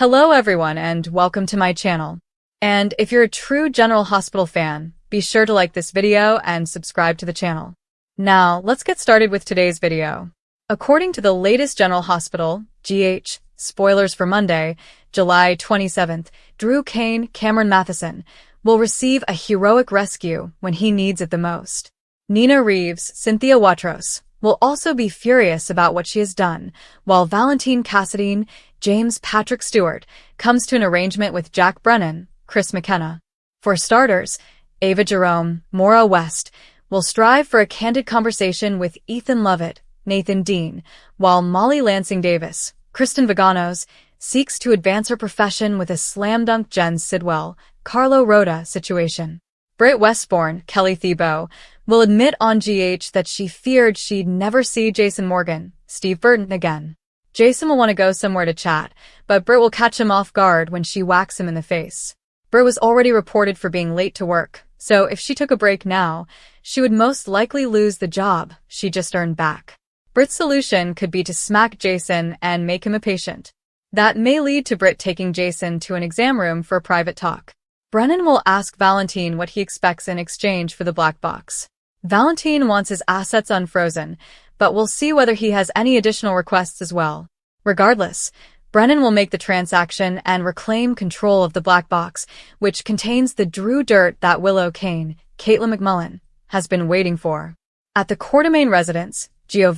Hello everyone and welcome to my channel. And if you're a true General Hospital fan, be sure to like this video and subscribe to the channel. Now, let's get started with today's video. According to the latest General Hospital, GH, spoilers for Monday, July 27th, Drew Cameron Matheson, will receive a heroic rescue when he needs it the most. Nina Reeves, Cynthia Watros, will also be furious about what she has done, while Valentine Cassadine, James Patrick Stewart, comes to an arrangement with Jack Brennan, Chris McKenna. For starters, Ava Jerome, Maura West, will strive for a candid conversation with Ethan Lovett, Nathan Dean, while Molly Lansing Davis, Kristen Vaganos, seeks to advance her profession with a slam-dunk Jen Sidwell, Carlo Rhoda situation. Britt Westbourne, Kelly Thibault, will admit on GH that she feared she'd never see Jason Morgan, Steve Burton again. Jason will want to go somewhere to chat, but Britt will catch him off guard when she whacks him in the face. Britt was already reported for being late to work, so if she took a break now, she would most likely lose the job she just earned back. Britt's solution could be to smack Jason and make him a patient. That may lead to Britt taking Jason to an exam room for a private talk. Brennan will ask Valentine what he expects in exchange for the black box. Valentine wants his assets unfrozen, but we'll see whether he has any additional requests as well. Regardless, Brennan will make the transaction and reclaim control of the black box, which contains the Drew dirt that Willow Caitlin McMullen, has been waiting for. At the Quartermaine residence, Gio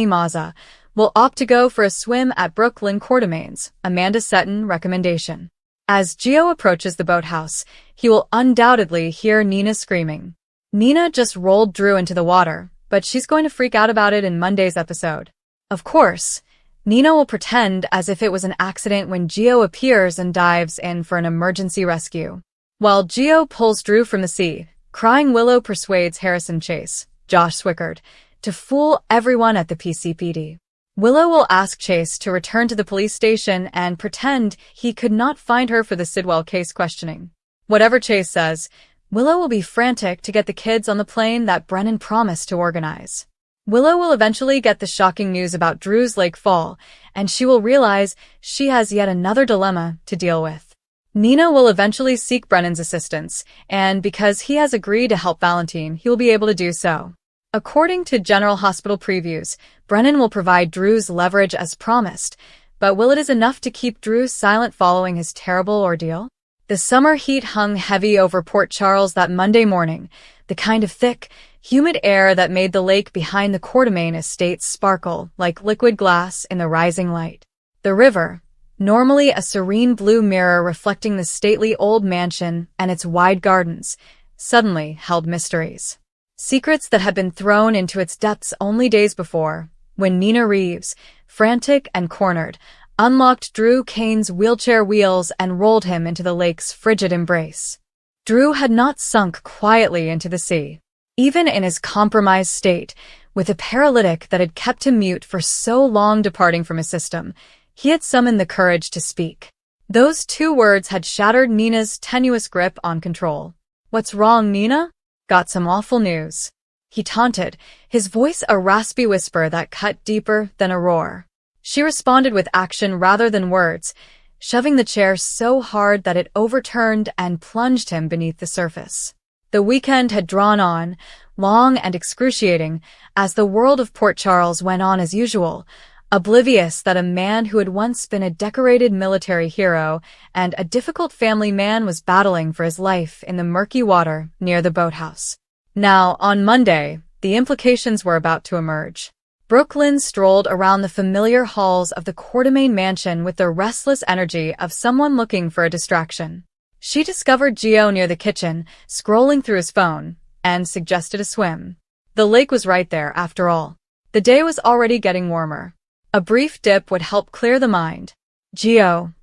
Mazza, will opt to go for a swim at Brooklyn Quartermaine's Amanda Setton recommendation. As Gio approaches the boathouse, he will undoubtedly hear Nina screaming. Nina just rolled Drew into the water, but she's going to freak out about it in Monday's episode. Of course, Nina will pretend as if it was an accident when Gio appears and dives in for an emergency rescue. While Gio pulls Drew from the sea, crying Willow persuades Harrison Chase, Josh Swickard, to fool everyone at the PCPD. Willow will ask Chase to return to the police station and pretend he could not find her for the Sidwell case questioning. Whatever Chase says, Willow will be frantic to get the kids on the plane that Brennan promised to organize. Willow will eventually get the shocking news about Drew's lake fall, and she will realize she has yet another dilemma to deal with. Nina will eventually seek Brennan's assistance, and because he has agreed to help Valentine, he will be able to do so. According to General Hospital previews, Brennan will provide Drew's leverage as promised, but will it is enough to keep Drew silent following his terrible ordeal? The summer heat hung heavy over Port Charles that Monday morning, the kind of thick, humid air that made the lake behind the Quartermaine estate sparkle like liquid glass in the rising light. The river, normally a serene blue mirror reflecting the stately old mansion and its wide gardens, suddenly held mysteries. Secrets that had been thrown into its depths only days before, when Nina Reeves, frantic and cornered, unlocked Drew Cain's wheelchair wheels and rolled him into the lake's frigid embrace. Drew had not sunk quietly into the sea. Even in his compromised state, with a paralytic that had kept him mute for so long departing from his system, he had summoned the courage to speak. Those two words had shattered Nina's tenuous grip on control. "What's wrong, Nina? Got some awful news," he taunted, his voice a raspy whisper that cut deeper than a roar. She responded with action rather than words, shoving the chair so hard that it overturned and plunged him beneath the surface. The weekend had drawn on, long and excruciating, as the world of Port Charles went on as usual, oblivious that a man who had once been a decorated military hero and a difficult family man was battling for his life in the murky water near the boathouse. Now, on Monday, the implications were about to emerge. Brooklyn strolled around the familiar halls of the Quartermaine mansion with the restless energy of someone looking for a distraction. She discovered Gio near the kitchen, scrolling through his phone, and suggested a swim. The lake was right there, after all. The day was already getting warmer. A brief dip would help clear the mind. Gio,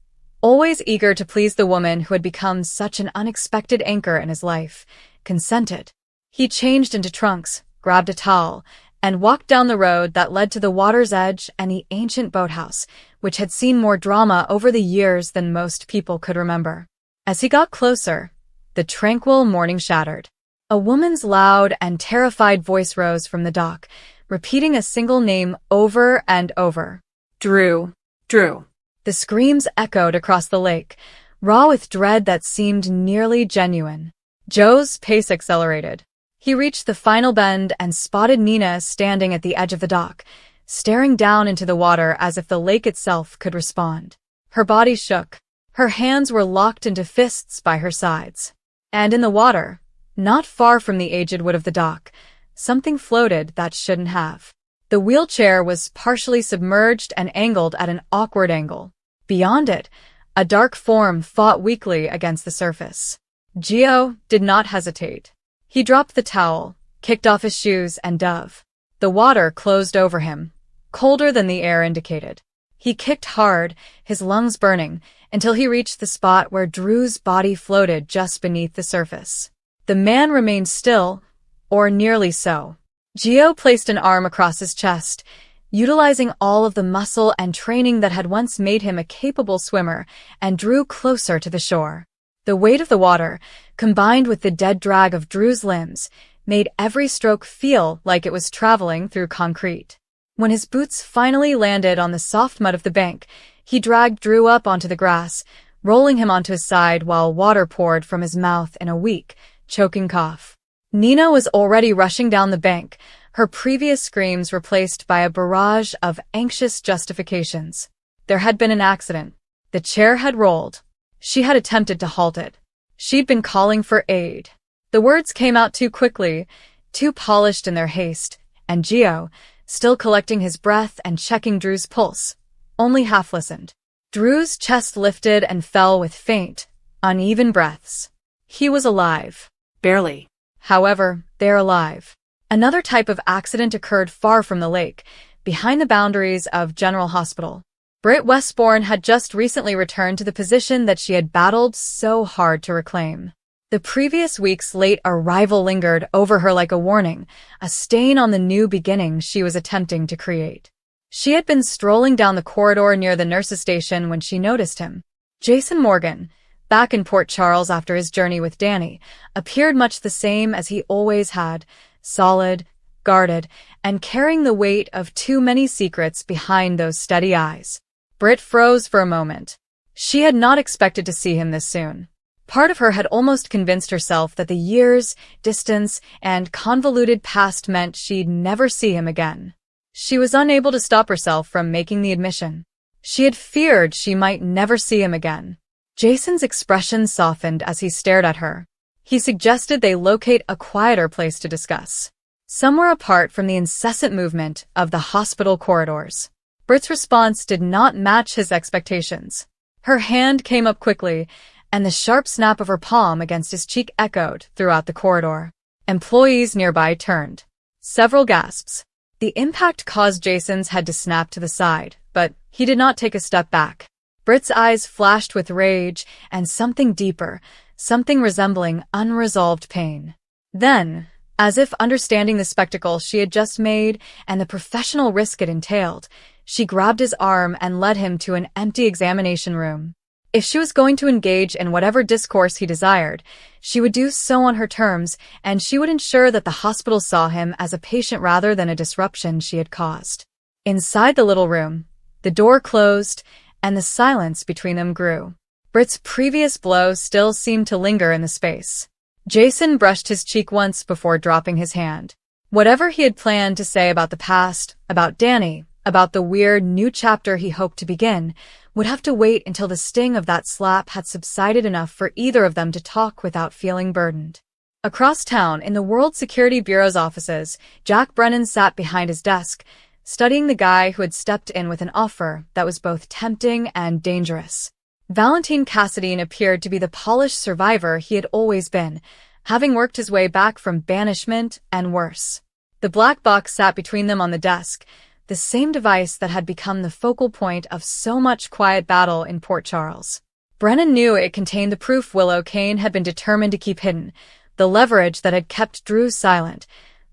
always eager to please the woman who had become such an unexpected anchor in his life, consented. He changed into trunks, grabbed a towel, and walked down the road that led to the water's edge and the ancient boathouse, which had seen more drama over the years than most people could remember. As he got closer, the tranquil morning shattered. A woman's loud and terrified voice rose from the dock, repeating a single name over and over. "Drew, Drew." The screams echoed across the lake, raw with dread that seemed nearly genuine. Joe's pace accelerated. He reached the final bend and spotted Nina standing at the edge of the dock, staring down into the water as if the lake itself could respond. Her body shook. Her hands were locked into fists by her sides. And in the water, not far from the aged wood of the dock, something floated that shouldn't have. The wheelchair was partially submerged and angled at an awkward angle. Beyond it, a dark form fought weakly against the surface. Gio did not hesitate. He dropped the towel, kicked off his shoes, and dove. The water closed over him, colder than the air indicated. He kicked hard, his lungs burning, until he reached the spot where Drew's body floated just beneath the surface. The man remained still, or nearly so. Gio placed an arm across his chest, utilizing all of the muscle and training that had once made him a capable swimmer, and drew closer to the shore. The weight of the water, combined with the dead drag of Drew's limbs, made every stroke feel like it was traveling through concrete. When his boots finally landed on the soft mud of the bank, he dragged Drew up onto the grass, rolling him onto his side while water poured from his mouth in a weak, choking cough. Nina was already rushing down the bank, her previous screams replaced by a barrage of anxious justifications. There had been an accident. The chair had rolled. She had attempted to halt it. She'd been calling for aid. The words came out too quickly, too polished in their haste, and Gio, still collecting his breath and checking Drew's pulse, only half listened. Drew's chest lifted and fell with faint, uneven breaths. He was alive. Barely. However, they're alive. Another type of accident occurred far from the lake, behind the boundaries of General Hospital. Britt Westbourne had just recently returned to the position that she had battled so hard to reclaim. The previous week's late arrival lingered over her like a warning, a stain on the new beginning she was attempting to create. She had been strolling down the corridor near the nurse's station when she noticed him. Jason Morgan, back in Port Charles after his journey with Danny, appeared much the same as he always had, solid, guarded, and carrying the weight of too many secrets behind those steady eyes. Britt froze for a moment. She had not expected to see him this soon. Part of her had almost convinced herself that the years, distance, and convoluted past meant she'd never see him again. She was unable to stop herself from making the admission. She had feared she might never see him again. Jason's expression softened as he stared at her. He suggested they locate a quieter place to discuss, somewhere apart from the incessant movement of the hospital corridors. Britt's response did not match his expectations. Her hand came up quickly, and the sharp snap of her palm against his cheek echoed throughout the corridor. Employees nearby turned. Several gasps. The impact caused Jason's head to snap to the side, but he did not take a step back. Britt's eyes flashed with rage and something deeper, something resembling unresolved pain. Then, as if understanding the spectacle she had just made and the professional risk it entailed, she grabbed his arm and led him to an empty examination room. If she was going to engage in whatever discourse he desired, she would do so on her terms, and she would ensure that the hospital saw him as a patient rather than a disruption she had caused. Inside the little room, the door closed, and the silence between them grew. Britt's previous blow still seemed to linger in the space. Jason brushed his cheek once before dropping his hand. Whatever he had planned to say about the past, about Danny, about the weird new chapter he hoped to begin, would have to wait until the sting of that slap had subsided enough for either of them to talk without feeling burdened. Across town, in the World Security Bureau's offices, Jack Brennan sat behind his desk, studying the guy who had stepped in with an offer that was both tempting and dangerous. Valentine Cassadine appeared to be the polished survivor he had always been, having worked his way back from banishment and worse. The black box sat between them on the desk, the same device that had become the focal point of so much quiet battle in Port Charles. Brennan knew it contained the proof Willow Kane had been determined to keep hidden, the leverage that had kept Drew silent,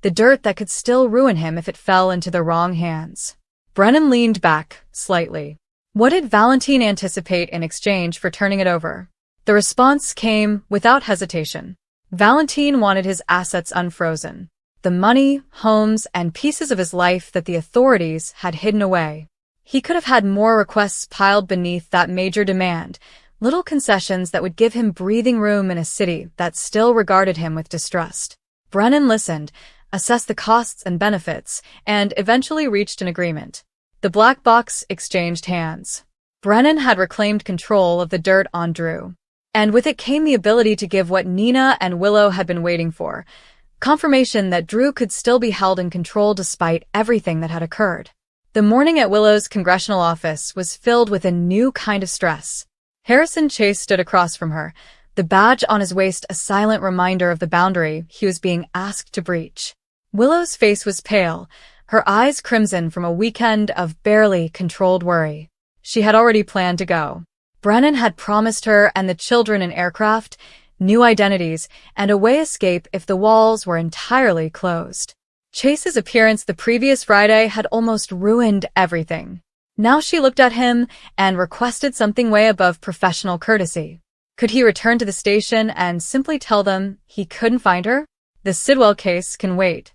the dirt that could still ruin him if it fell into the wrong hands. Brennan leaned back, slightly. What did Valentine anticipate in exchange for turning it over? The response came without hesitation. Valentine wanted his assets unfrozen. The money, homes, and pieces of his life that the authorities had hidden away. He could have had more requests piled beneath that major demand, little concessions that would give him breathing room in a city that still regarded him with distrust. Brennan listened, assessed the costs and benefits, and eventually reached an agreement. The black box exchanged hands. Brennan had reclaimed control of the dirt on Drew. And with it came the ability to give what Nina and Willow had been waiting for, confirmation that Drew could still be held in control despite everything that had occurred. The morning at Willow's congressional office was filled with a new kind of stress. Harrison Chase stood across from her, the badge on his waist a silent reminder of the boundary he was being asked to breach. Willow's face was pale, her eyes crimson from a weekend of barely controlled worry. She had already planned to go. Brennan had promised her and the children an aircraft, new identities, and a way escape if the walls were entirely closed. Chase's appearance the previous Friday had almost ruined everything. Now she looked at him and requested something way above professional courtesy. Could he return to the station and simply tell them he couldn't find her? The Sidwell case can wait.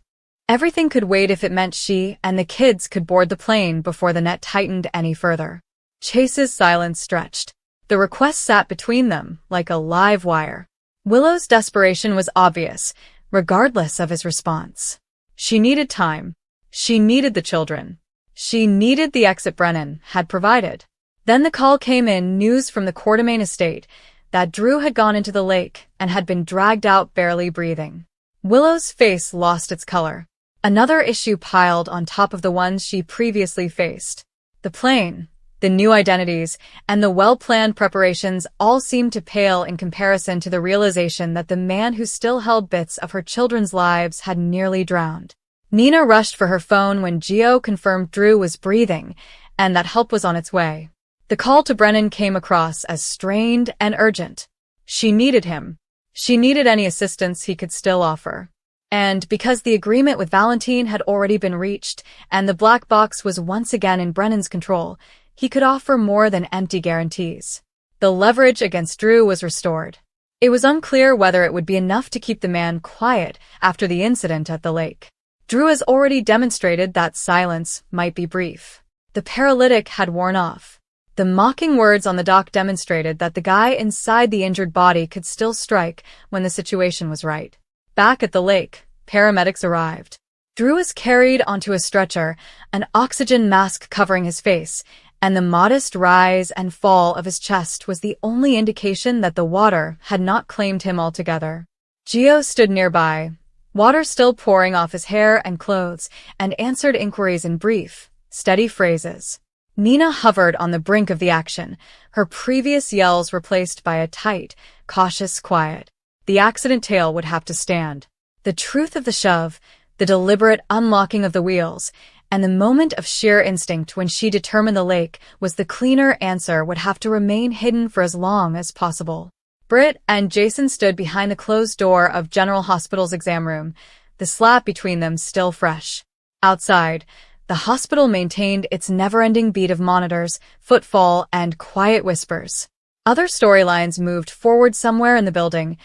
Everything could wait if it meant she and the kids could board the plane before the net tightened any further. Chase's silence stretched. The request sat between them like a live wire. Willow's desperation was obvious, regardless of his response. She needed time. She needed the children. She needed the exit Brennan had provided. Then the call came in, news from the Quartermain estate, that Drew had gone into the lake and had been dragged out barely breathing. Willow's face lost its color. Another issue piled on top of the ones she previously faced. The plane, the new identities, and the well-planned preparations all seemed to pale in comparison to the realization that the man who still held bits of her children's lives had nearly drowned. Nina rushed for her phone when Gio confirmed Drew was breathing and that help was on its way. The call to Brennan came across as strained and urgent. She needed him. She needed any assistance he could still offer. And because the agreement with Valentine had already been reached and the black box was once again in Brennan's control, he could offer more than empty guarantees. The leverage against Drew was restored. It was unclear whether it would be enough to keep the man quiet after the incident at the lake. Drew has already demonstrated that silence might be brief. The paralytic had worn off. The mocking words on the dock demonstrated that the guy inside the injured body could still strike when the situation was right. Back at the lake, paramedics arrived. Drew was carried onto a stretcher, an oxygen mask covering his face, and the modest rise and fall of his chest was the only indication that the water had not claimed him altogether. Gio stood nearby, water still pouring off his hair and clothes, and answered inquiries in brief, steady phrases. Nina hovered on the brink of the action, her previous yells replaced by a tight, cautious quiet. The accident tale would have to stand. The truth of the shove, the deliberate unlocking of the wheels, and the moment of sheer instinct when she determined the lake was the cleaner answer would have to remain hidden for as long as possible. Britt and Jason stood behind the closed door of General Hospital's exam room, the slap between them still fresh. Outside, the hospital maintained its never-ending beat of monitors, footfall, and quiet whispers. Other storylines moved forward somewhere in the building,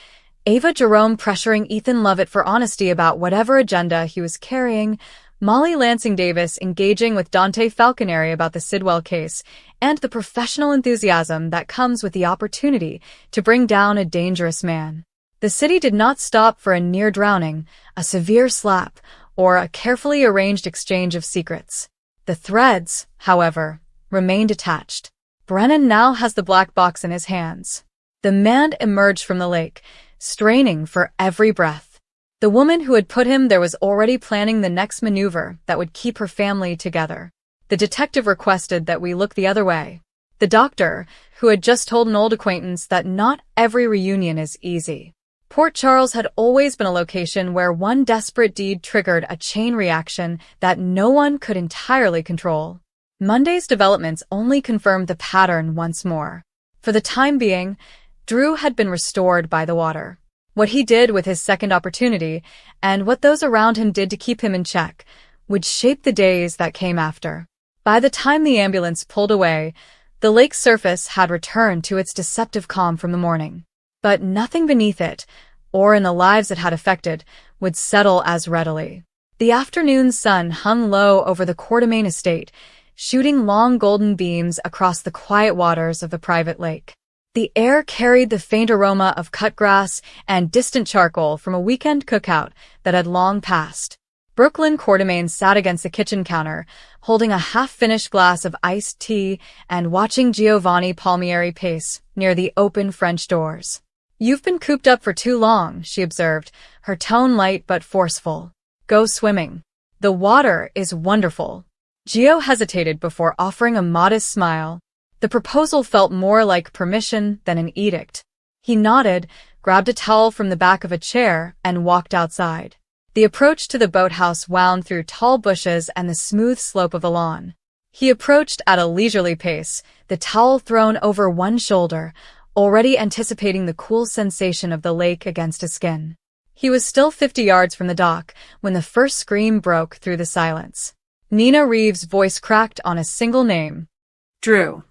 Ava Jerome pressuring Ethan Lovett for honesty about whatever agenda he was carrying, Molly Lansing Davis engaging with Dante Falconeri about the Sidwell case, and the professional enthusiasm that comes with the opportunity to bring down a dangerous man. The city did not stop for a near drowning, a severe slap, or a carefully arranged exchange of secrets. The threads, however, remained attached. Brennan now has the black box in his hands. The man emerged from the lake, straining for every breath. The woman who had put him there was already planning the next maneuver that would keep her family together. The detective requested that we look the other way. The doctor, who had just told an old acquaintance that not every reunion is easy. Port Charles had always been a location where one desperate deed triggered a chain reaction that no one could entirely control. Monday's developments only confirmed the pattern once more. For the time being, Drew had been restored by the water. What he did with his second opportunity, and what those around him did to keep him in check, would shape the days that came after. By the time the ambulance pulled away, the lake's surface had returned to its deceptive calm from the morning. But nothing beneath it, or in the lives it had affected, would settle as readily. The afternoon sun hung low over the Quartermain estate, shooting long golden beams across the quiet waters of the private lake. The air carried the faint aroma of cut grass and distant charcoal from a weekend cookout that had long passed. Brooklyn Quartermain sat against the kitchen counter, holding a half-finished glass of iced tea and watching Giovanni Palmieri pace near the open French doors. "You've been cooped up for too long," she observed, her tone light but forceful. "Go swimming. The water is wonderful." Gio hesitated before offering a modest smile. The proposal felt more like permission than an edict. He nodded, grabbed a towel from the back of a chair, and walked outside. The approach to the boathouse wound through tall bushes and the smooth slope of the lawn. He approached at a leisurely pace, the towel thrown over one shoulder, already anticipating the cool sensation of the lake against his skin. He was still 50 yards from the dock when the first scream broke through the silence. Nina Reeves' voice cracked on a single name. "Drew."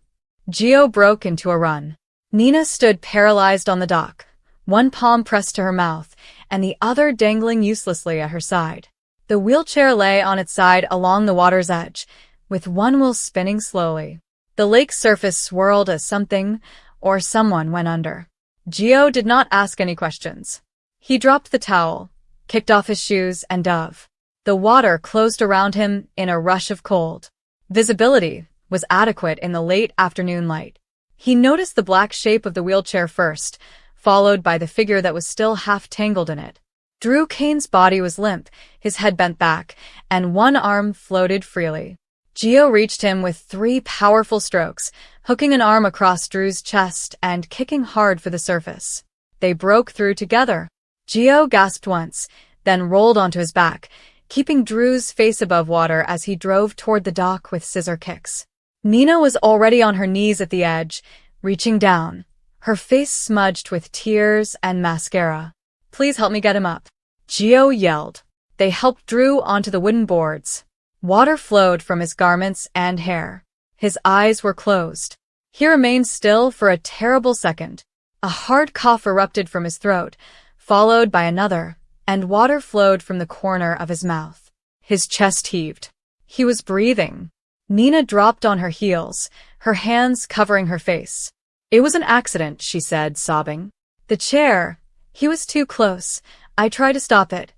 Gio broke into a run. Nina stood paralyzed on the dock, one palm pressed to her mouth and the other dangling uselessly at her side. The wheelchair lay on its side along the water's edge, with one wheel spinning slowly. The lake's surface swirled as something or someone went under. Gio did not ask any questions. He dropped the towel, kicked off his shoes, and dove. The water closed around him in a rush of cold. Visibility was adequate in the late afternoon light. He noticed the black shape of the wheelchair first, followed by the figure that was still half tangled in it. Drew Kane's body was limp, his head bent back, and one arm floated freely. Gio reached him with 3 powerful strokes, hooking an arm across Drew's chest and kicking hard for the surface. They broke through together. Gio gasped once, then rolled onto his back, keeping Drew's face above water as he drove toward the dock with scissor kicks. Nina was already on her knees at the edge, reaching down, her face smudged with tears and mascara. "Please help me get him up," Gio yelled. They helped Drew onto the wooden boards. Water flowed from his garments and hair. His eyes were closed. He remained still for a terrible second. A hard cough erupted from his throat, followed by another, and water flowed from the corner of his mouth. His chest heaved. He was breathing. Nina dropped on her heels, her hands covering her face. "It was an accident," she said, sobbing. "The chair. He was too close. I tried to stop it."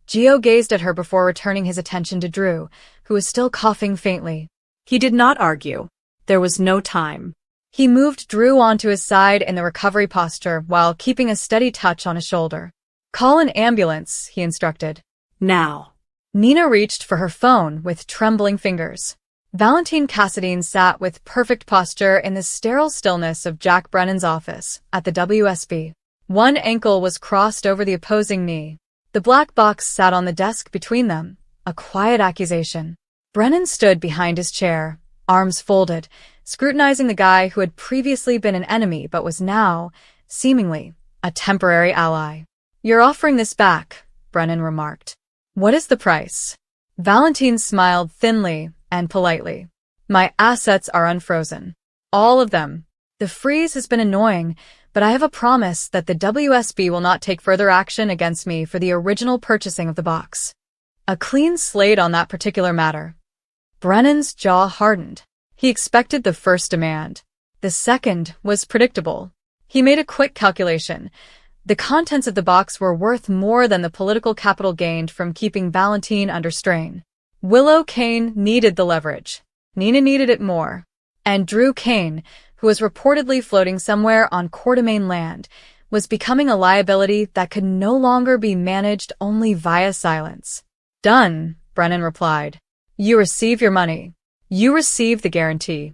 Gio gazed at her before returning his attention to Drew, who was still coughing faintly. He did not argue. There was no time. He moved Drew onto his side in the recovery posture while keeping a steady touch on his shoulder. "Call an ambulance," he instructed. "Now." Nina reached for her phone with trembling fingers. Valentine Cassadine sat with perfect posture in the sterile stillness of Jack Brennan's office at the WSB. One ankle was crossed over the opposing knee. The black box sat on the desk between them, a quiet accusation. Brennan stood behind his chair, arms folded, scrutinizing the guy who had previously been an enemy but was now, seemingly, a temporary ally. "You're offering this back," Brennan remarked. "What is the price?" Valentine smiled thinly and politely. "My assets are unfrozen. All of them. The freeze has been annoying, but I have a promise that the WSB will not take further action against me for the original purchasing of the box." A clean slate on that particular matter. Brennan's jaw hardened. He expected the first demand. The second was predictable. He made a quick calculation. The contents of the box were worth more than the political capital gained from keeping Valentine under strain. Willow Kane needed the leverage. Nina needed it more. And Drew Kane, who was reportedly floating somewhere on Quartermain land, was becoming a liability that could no longer be managed only via silence. "Done," Brennan replied. "You receive your money. You receive the guarantee."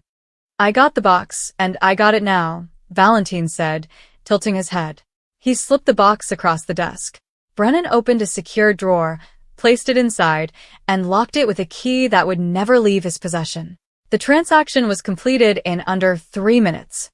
"I got the box, and I got it now," Valentine said, tilting his head. He slipped the box across the desk. Brennan opened a secure drawer, placed it inside, and locked it with a key that would never leave his possession. The transaction was completed in under 3 minutes.